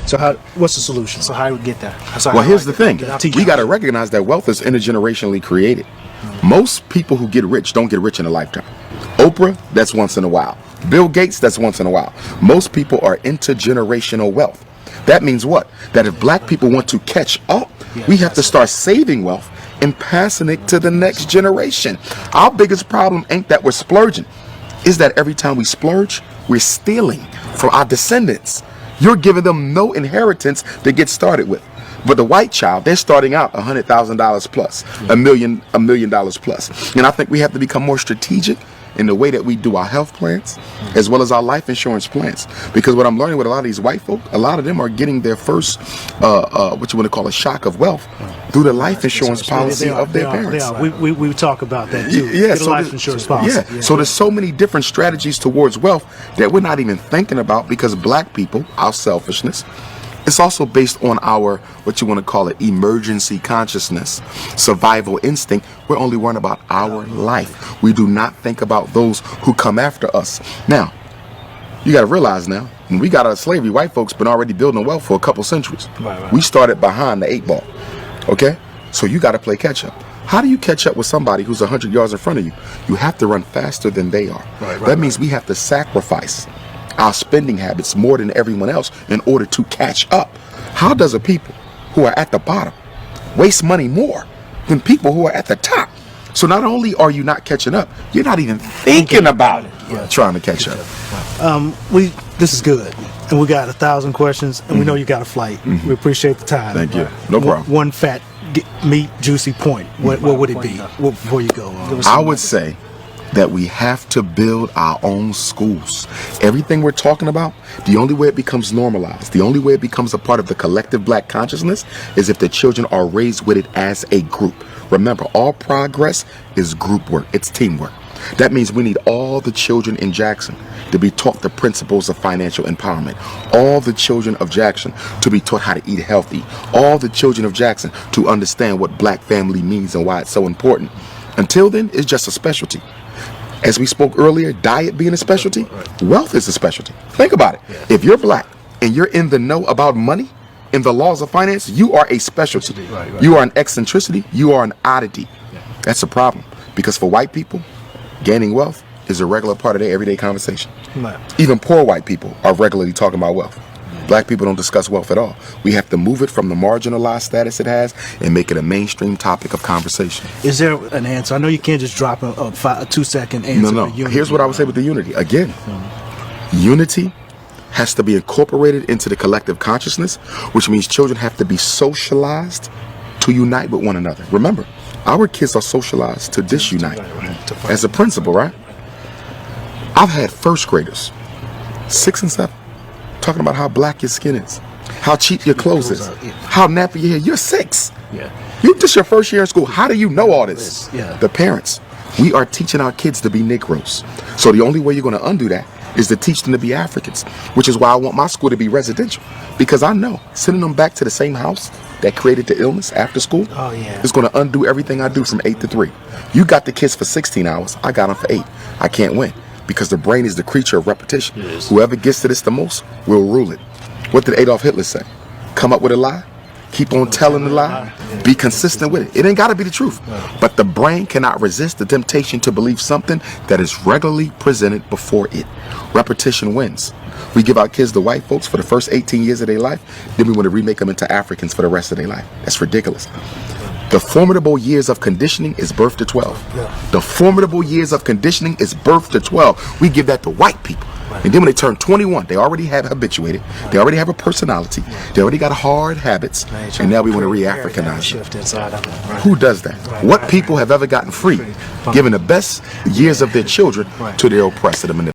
So what's the solution? So how do we get there? Well, here's the thing. We got to recognize that wealth is intergenerationally created. Most people who get rich don't get rich in a lifetime. Oprah, that's once in a while. Bill Gates, that's once in a while. Most people are intergenerational wealth. That means what? That if black people want to catch up, we have to start saving wealth and passing it to the next generation. Our biggest problem ain't that we're splurging. Is that every time we splurge, we're stealing from our descendants. You're giving them no inheritance to get started with. But the white child, they're starting out $100,000 plus, $1 million plus. And I think we have to become more strategic in the way that we do our health plans as well as our life insurance plans. Because what I'm learning with a lot of these white folk, a lot of them are getting their first, what you want to call a shock of wealth through the life insurance policy of their parents. We talk about that too. Yeah, so life insurance policy. Yeah. So there's so many different strategies towards wealth that we're not even thinking about because black people, our selfishness, it's also based on our, what you want to call it, emergency consciousness, survival instinct. We're only worrying about our life. We do not think about those who come after us. Now, you got to realize now, when we got out of slavery, white folks been already building wealth for a couple centuries. Right. We started behind the 8 ball. Okay? So you got to play catch up. How do you catch up with somebody who's 100 yards in front of you? You have to run faster than they are. That means we have to sacrifice our spending habits more than everyone else in order to catch up. How does a people who are at the bottom waste money more than people who are at the top? So not only are you not catching up, you're not even thinking about it, trying to catch up. This is good, and we got 1,000 questions, and we know you got a flight. We appreciate the time. Thank you. No problem. One fat, meat, juicy point. What would it be before you go? I would say that we have to build our own schools. Everything we're talking about, the only way it becomes normalized, the only way it becomes a part of the collective black consciousness is if the children are raised with it as a group. Remember, all progress is group work. It's teamwork. That means we need all the children in Jackson to be taught the principles of financial empowerment. All the children of Jackson to be taught how to eat healthy. All the children of Jackson to understand what black family means and why it's so important. Until then, it's just a specialty. As we spoke earlier, diet being a specialty, wealth is a specialty. Think about it. If you're black and you're in the know about money and the laws of finance, you are a specialty. You are an eccentricity. You are an oddity. That's a problem. Because for white people, gaining wealth is a regular part of their everyday conversation. Even poor white people are regularly talking about wealth. Black people don't discuss wealth at all. We have to move it from the marginalized status it has and make it a mainstream topic of conversation. Is there an answer? I know you can't just drop a 2-second answer. No. Here's what I would say with the unity. Again, unity has to be incorporated into the collective consciousness, which means children have to be socialized to unite with one another. Remember, our kids are socialized to disunite. As a principal, right? I've had first graders, 6 and 7, talking about how black your skin is, how cheap your clothes is, how nappy your hair. You're 6. You just your first year in school. How do you know all this? The parents. We are teaching our kids to be Negroes. So the only way you're going to undo that is to teach them to be Africans, which is why I want my school to be residential. Because I know sending them back to the same house that created the illness after school is going to undo everything I do from 8 to 3. You got the kids for 16 hours. I got them for 8. I can't win. Because the brain is the creature of repetition. Whoever gets to this the most will rule it. What did Adolf Hitler say? Come up with a lie, keep on telling the lie, be consistent with it. It ain't got to be the truth. But the brain cannot resist the temptation to believe something that is regularly presented before it. Repetition wins. We give our kids to white folks for the first 18 years of their life, then we want to remake them into Africans for the rest of their life. That's ridiculous. The formidable years of conditioning is birth to 12. The formidable years of conditioning is birth to 12. We give that to white people. And then when they turn 21, they already have habituated. They already have a personality. They already got hard habits. And now we want to re-Africanize them. Who does that? What people have ever gotten free, giving the best years of their children to their oppressor?